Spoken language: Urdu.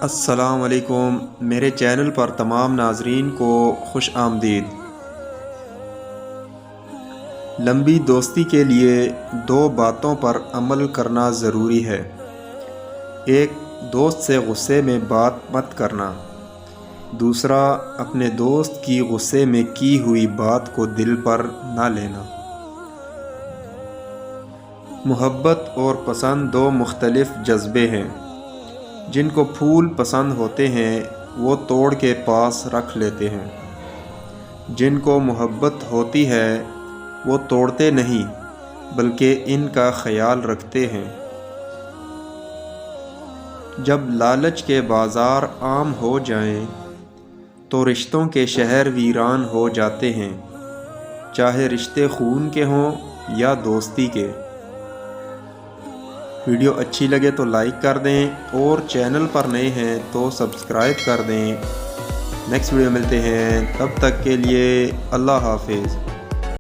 السلام علیکم، میرے چینل پر تمام ناظرین کو خوش آمدید۔ لمبی دوستی کے لیے دو باتوں پر عمل کرنا ضروری ہے۔ ایک، دوست سے غصے میں بات مت کرنا۔ دوسرا، اپنے دوست کی غصے میں کی ہوئی بات کو دل پر نہ لینا۔ محبت اور پسند دو مختلف جذبے ہیں۔ جن کو پھول پسند ہوتے ہیں وہ توڑ کے پاس رکھ لیتے ہیں۔ جن کو محبت ہوتی ہے وہ توڑتے نہیں بلکہ ان کا خیال رکھتے ہیں۔ جب لالچ کے بازار عام ہو جائیں تو رشتوں کے شہر ویران ہو جاتے ہیں، چاہے رشتے خون کے ہوں یا دوستی کے۔ ویڈیو اچھی لگے تو لائک کر دیں اور چینل پر نئے ہیں تو سبسکرائب کر دیں۔ نیکسٹ ویڈیو ملتے ہیں، تب تک کے لیے اللہ حافظ۔